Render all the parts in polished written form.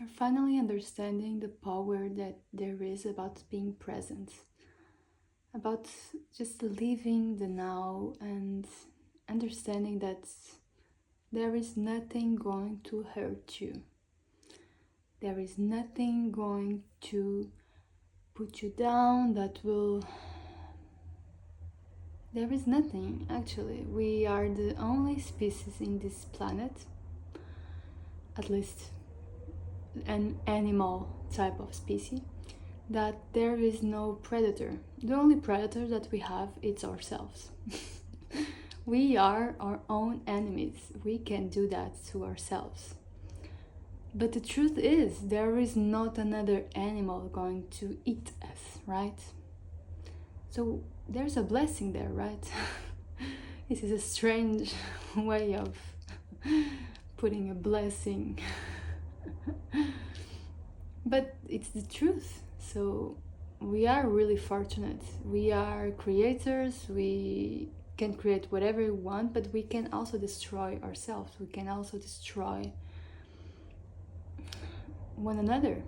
are finally understanding the power that there is about being present, about just living the now and understanding that there is nothing going to hurt you. There is nothing going to put you down that will. There is nothing, actually. We are the only species in this planet, at least an animal type of species, that there is no predator. The only predator that we have is ourselves. We are our own enemies. We can do that to ourselves. But the truth is, there is not another animal going to eat us, right? So there's a blessing there, right? This is a strange way of putting a blessing. But it's the truth. So we are really fortunate. We are creators. We can create whatever we want, but we can also destroy ourselves. We can also destroy one another.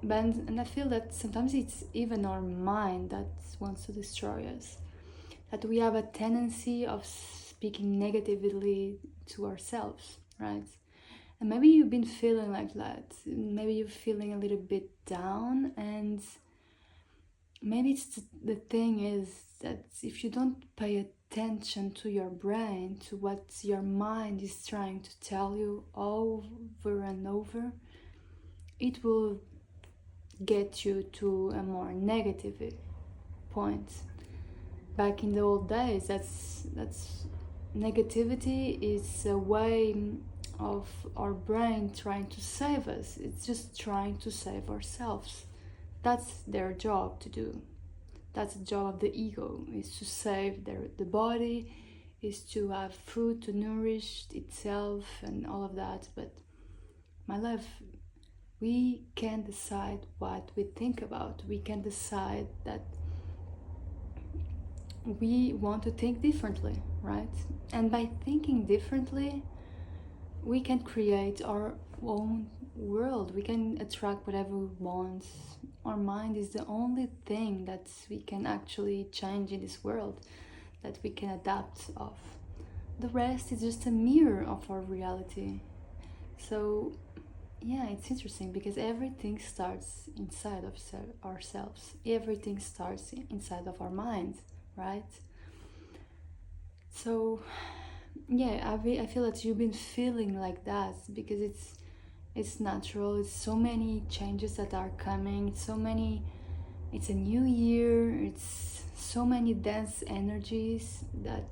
And I feel that sometimes it's even our mind that wants to destroy us. That we have a tendency of speaking negatively to ourselves, right? And maybe you've been feeling like that. Maybe you're feeling a little bit down, and maybe it's the thing is that if you don't pay attention to your brain, to what your mind is trying to tell you over and over, it will get you to a more negative point. Back in the old days, that's negativity is a way of our brain trying to save us. It's just trying to save ourselves. That's their job to do. That's the job of the ego, is to save the body, is to have food to nourish itself and all of that. But my love, we can decide what we think about. We can decide that we want to think differently, right? And by thinking differently, we can create our own world. We can attract whatever we want. Our mind is the only thing that we can actually change in this world, that we can adapt of. The rest is just a mirror of our reality. So yeah, it's interesting because everything starts inside of ourselves. Everything starts inside of our mind, right? So yeah, I feel that you've been feeling like that because it's natural. It's so many changes that are coming. It's a new year. It's so many dense energies that,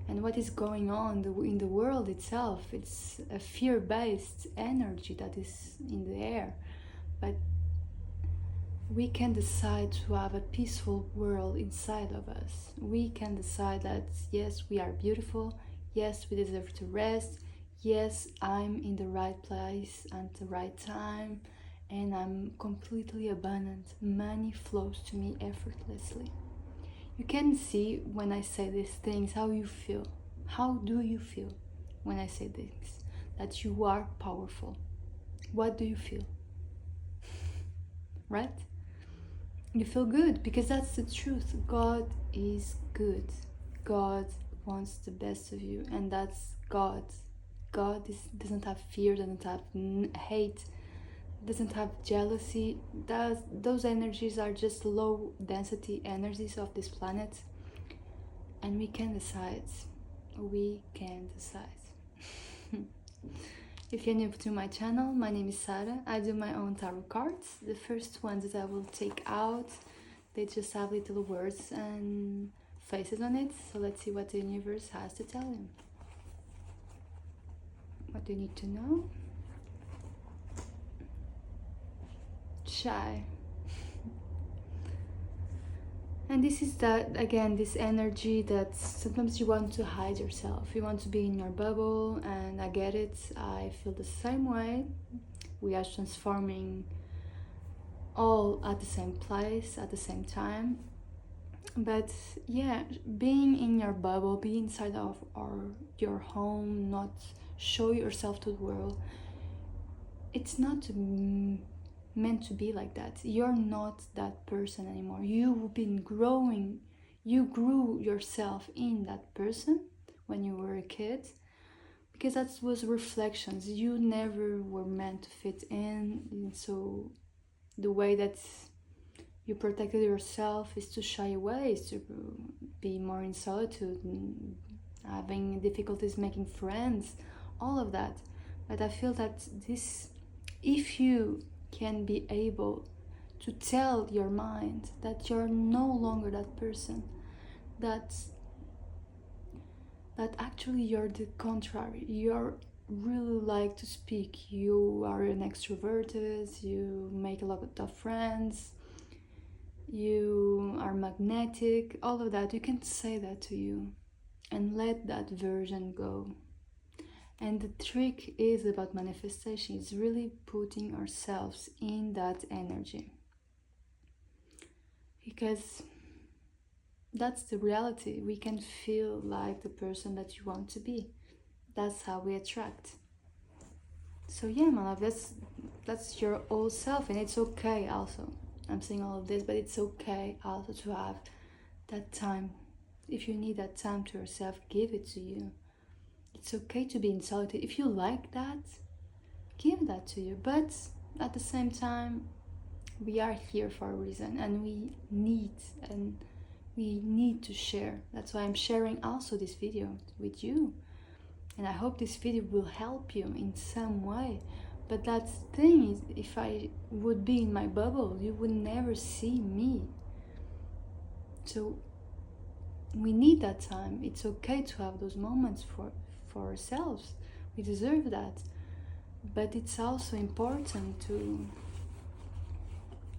and what is going on in the world itself. It's a fear-based energy that is in the air, but we can decide to have a peaceful world inside of us. We can decide that yes, we are beautiful. Yes, we deserve to rest. Yes, I'm in the right place at the right time, and I'm completely abundant. Money flows to me effortlessly. You can see when I say these things how you feel. How do you feel when I say things? That you are powerful. What do you feel? Right? You feel good because that's the truth. God is good. God wants the best of you, and that's God. Doesn't have fear, doesn't have hate, doesn't have jealousy. Those energies are just low density energies of this planet, and we can decide. We can decide. If you're new to my channel, my name is Sarah. I do my own tarot cards. The first ones that I will take out, they just have little words and faces on it. So let's see what the universe has to tell you. What do you need to know? Shy. And this is that, again, this energy that sometimes you want to hide yourself. You want to be in your bubble, and I get it. I feel the same way. We are transforming all at the same place, at the same time. But yeah, being in your bubble, be inside of your home, not show yourself to the world, it's not meant to be like that. You're not that person anymore. You've been growing. You grew yourself in that person when you were a kid, because that was reflections. You never were meant to fit in. And so the way that you protected yourself is to shy away, is to be more in solitude, and having difficulties making friends, all of that. But I feel that this, if you can be able to tell your mind that you're no longer that person, that actually you're the contrary, you're really like to speak, you are an extroverted, you make a lot of friends, you are magnetic, all of that, you can say that to you and let that version go. And the trick is about manifestation, is really putting ourselves in that energy, because that's the reality. We can feel like the person that you want to be. That's how we attract. So yeah, my love, that's your old self, and it's okay also. I'm saying all of this, but it's okay also to have that time. If you need that time to yourself, give it to you. It's okay to be in solitude. If you like that, give that to you. But at the same time, we are here for a reason, and we need to share. That's why I'm sharing also this video with you. And I hope this video will help you in some way. But that thing is, if I would be in my bubble, you would never see me. So we need that time. It's okay to have those moments for ourselves. We deserve that. But it's also important to,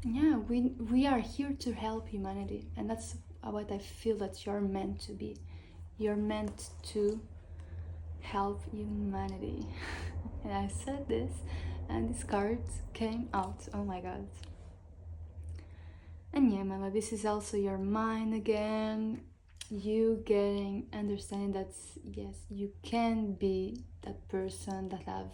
yeah, we are here to help humanity, and that's what I feel that you're meant to be. You're meant to help humanity. And I said this, and this card came out. Oh my god. And yeah, Mama, this is also your mind again. You getting understanding that yes, you can be that person that have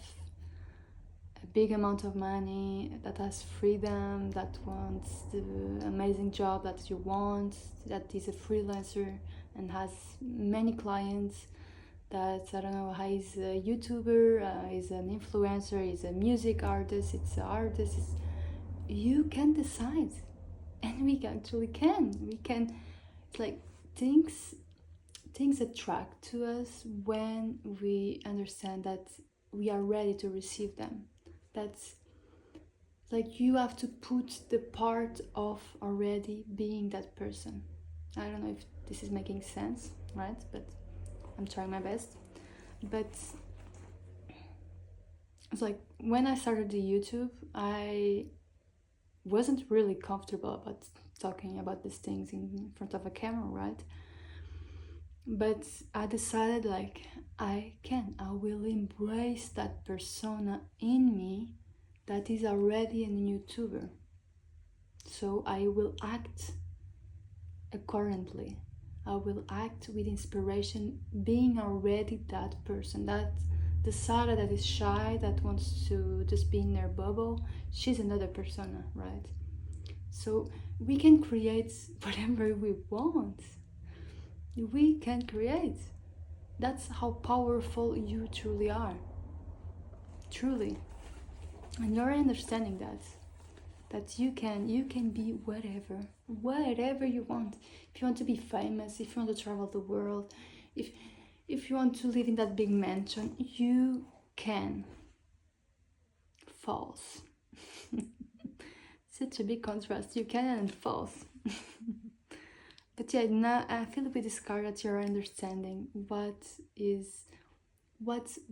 a big amount of money, that has freedom, that wants the amazing job that you want, that is a freelancer and has many clients, that I don't know, he's a YouTuber, he's an influencer, he's a music artist, it's an artist. You can decide, and we actually can. We can. It's like things attract to us when we understand that we are ready to receive them. That's like you have to put the part of already being that person. I don't know if this is making sense, right? But I'm trying my best. But it's like when I started the YouTube, I wasn't really comfortable about talking about these things in front of a camera, right? But I decided like I will embrace that persona in me that is already an YouTuber. So I will act accordingly. I will act with inspiration, being already that person. That the Sarah that is shy, that wants to just be in their bubble, she's another persona, right? So we can create whatever we want. We can create. That's how powerful you truly are. Truly. And you're understanding that you can be whatever you want. If you want to be famous, if you want to travel the world, if you want to live in that big mansion, you can. False. Such a big contrast. You can and false. But yeah, now I feel with this card that you're understanding what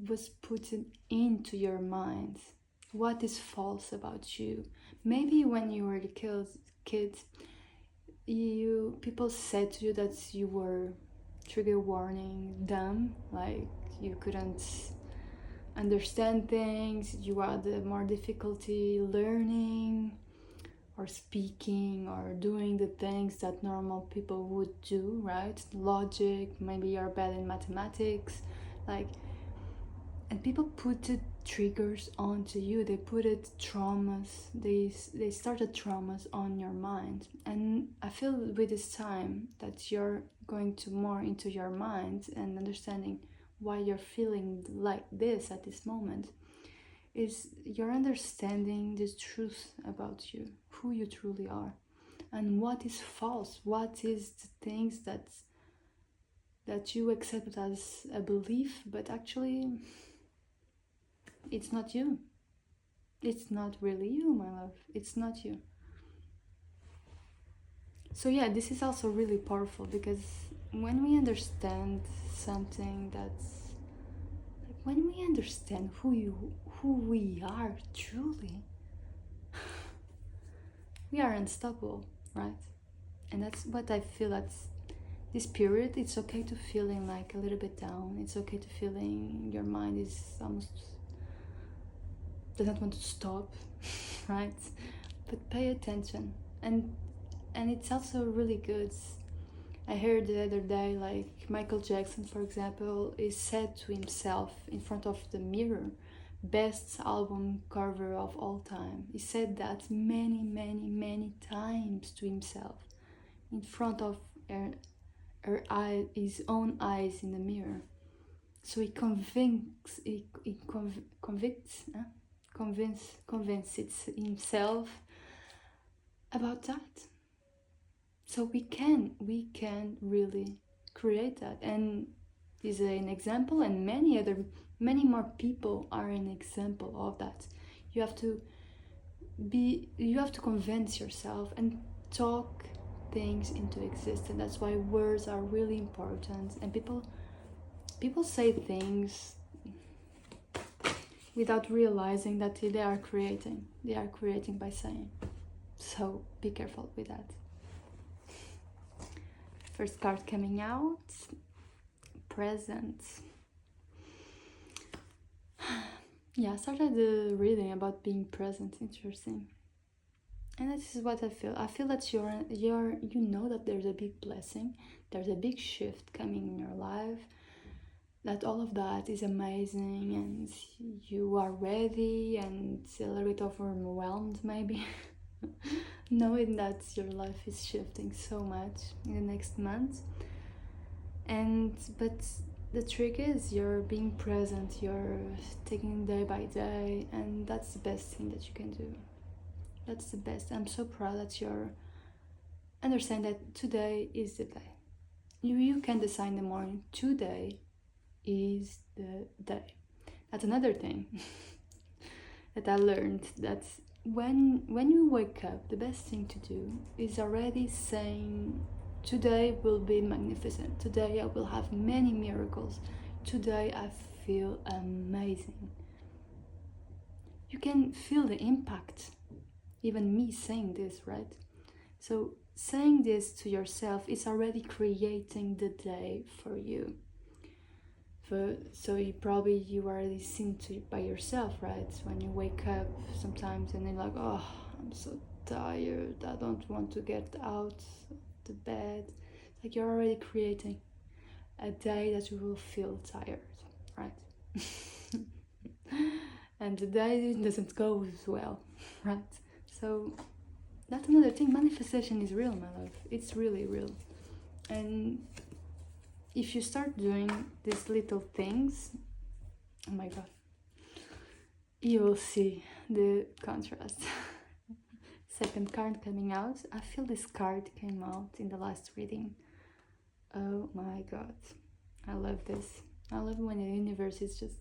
was put into your mind, what is false about you. Maybe when you were a kid, people said to you that you were, trigger warning, dumb, like you couldn't understand things, you had more difficulty learning or speaking or doing the things that normal people would do, right? Logic, maybe you're bad in mathematics, like and people put it triggers onto you. They put it traumas. They started traumas on your mind. And I feel with this time that you're going to more into your mind and understanding why you're feeling like this at this moment, is you're understanding this truth about you, who you truly are, and what is false, what is the things that you accept as a belief, but actually it's not you. It's not really you, my love. It's not you. So yeah, this is also really powerful, because when we understand something, that's like when we understand who we are truly, we are unstoppable, right? And that's what I feel at this period. It's okay to feeling like a little bit down. It's okay to feeling your mind is almost doesn't want to stop, right? But pay attention. And it's also really good. I heard the other day, like Michael Jackson, for example, is said to himself in front of the mirror, best album cover of all time. He said that many, many, many times to himself in front of his own eyes in the mirror. So he convinces himself about that. So we can really create that, and is an example, and many more people are an example of that. You have to convince yourself and talk things into existence. That's why words are really important, and people say things without realizing that they are creating by saying. So be careful with that. First card coming out, present. Yeah, I started the reading about being present. Interesting. And this is what I feel. I feel that you know that there's a big blessing, there's a big shift coming in your life, that all of that is amazing, and you are ready and a little bit overwhelmed maybe. Knowing that your life is shifting so much in the next month. But the trick is you're being present, you're taking day by day, and that's the best thing that you can do. That's the best. I'm so proud that you're understand that today is the day. You can decide in the morning, today is the day. That's another thing that I learned, that when you wake up, the best thing to do is already saying, today will be magnificent, today I will have many miracles, today I feel amazing. You can feel the impact, even me saying this, right? So saying this to yourself is already creating the day for you. So you already seen to by yourself, right? When you wake up sometimes and you're like, oh, I'm so tired, I don't want to get out of the bed. Like you're already creating a day that you will feel tired, right? And the day doesn't go as well, right? So that's another thing. Manifestation is real, my love. It's really real. And if you start doing these little things, oh my god, you will see the contrast. Second card coming out. I feel this card came out in the last reading. Oh my god, I love this. I love when the universe is just...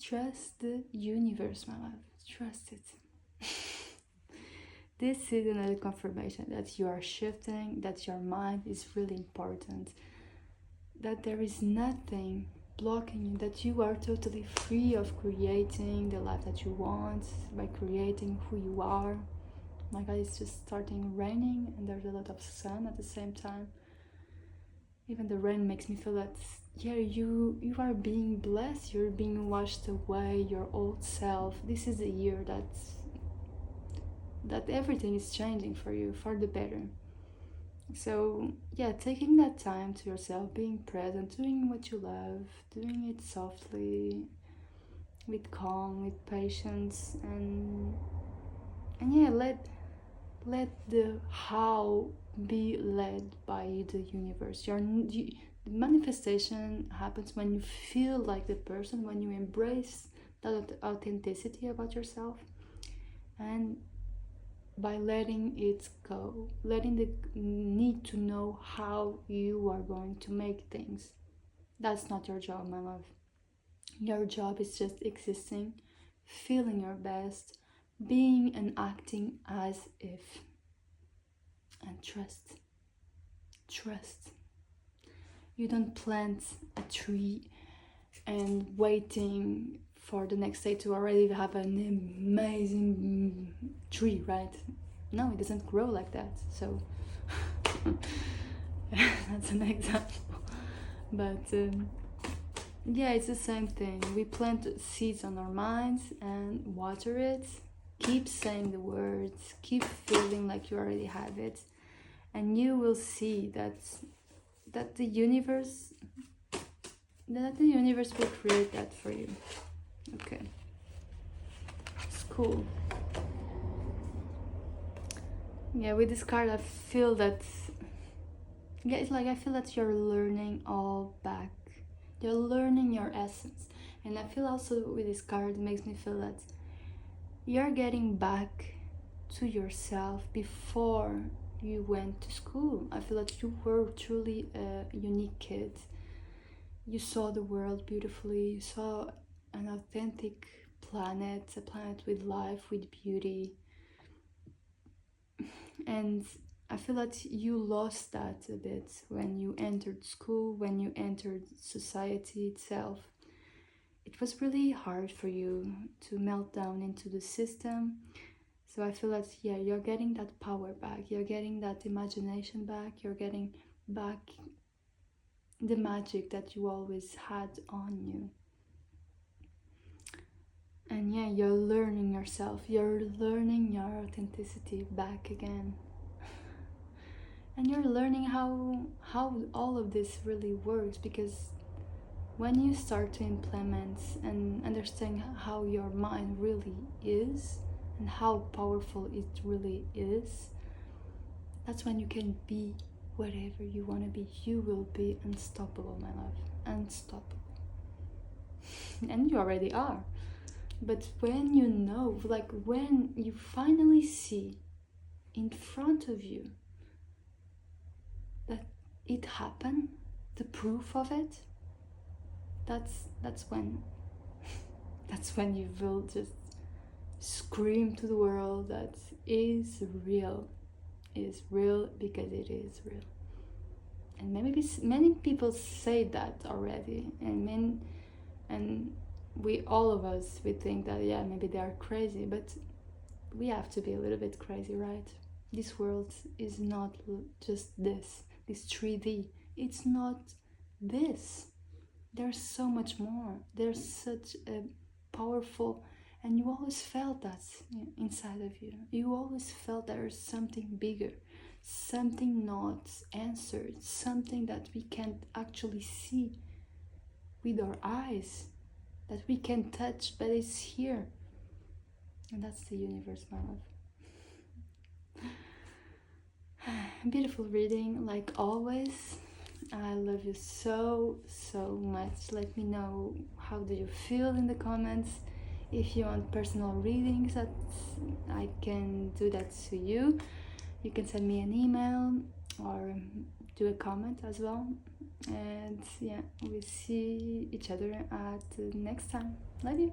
Trust the universe, my love. Trust it. This is another confirmation that you are shifting, that your mind is really important, that there is nothing blocking you, that you are totally free of creating the life that you want by creating who you are. My god, it's just starting raining and there's a lot of sun at the same time. Even the rain makes me feel that, yeah, you are being blessed, you're being washed away, your old self. This is a year that everything is changing for you for the better. So, yeah, taking that time to yourself, being present, doing what you love, doing it softly, with calm, with patience, and yeah, let the how be led by the universe. The manifestation happens when you feel like the person, when you embrace that authenticity about yourself, and by letting it go, letting the need to know how you are going to make things. That's not your job, my love. Your job is just existing, feeling your best, being and acting as if. And trust. Trust. You don't plant a tree and waiting for the next day to already have an amazing tree, right? No, it doesn't grow like that. So that's an example. But yeah, it's the same thing. We plant seeds on our minds and water it. Keep saying the words, keep feeling like you already have it, and you will see that the universe will create that for you. Okay, it's cool. Yeah, with this card I feel that, yeah, it's like I feel that you're learning all back. You're learning your essence. And I feel also with this card it makes me feel that you're getting back to yourself before you went to school. I feel that you were truly a unique kid. You saw the world beautifully, you saw an authentic planet, a planet with life, with beauty. And I feel that you lost that a bit when you entered school, when you entered society itself. It was really hard for you to melt down into the system. So I feel that, yeah, you're getting that power back, you're getting that imagination back, you're getting back the magic that you always had on you. And yeah, you're learning yourself, you're learning your authenticity back again. And you're learning how all of this really works, because when you start to implement and understand how your mind really is and how powerful it really is, that's when you can be whatever you want to be. You will be unstoppable, my love. Unstoppable. And you already are. But when you know, like when you finally see in front of you that it happened, the proof of it, that's when that's when you will just scream to the world that is real because it is real. And maybe many people say that already, and we, all of us, we think that, yeah, maybe they are crazy, but we have to be a little bit crazy, right? This world is not just this 3D. It's not this. There's so much more. There's such a powerful, and you always felt that inside of you. You always felt there's something bigger, something not answered, something that we can't actually see with our eyes, that we can touch, but it's here. And that's the universe, my love. Beautiful reading, like always. I love you so much. Let me know how do you feel in the comments. If you want personal readings, that I can do that to you. You can send me an email or do a comment as well. And yeah, we'll see each other at the next time. Love you.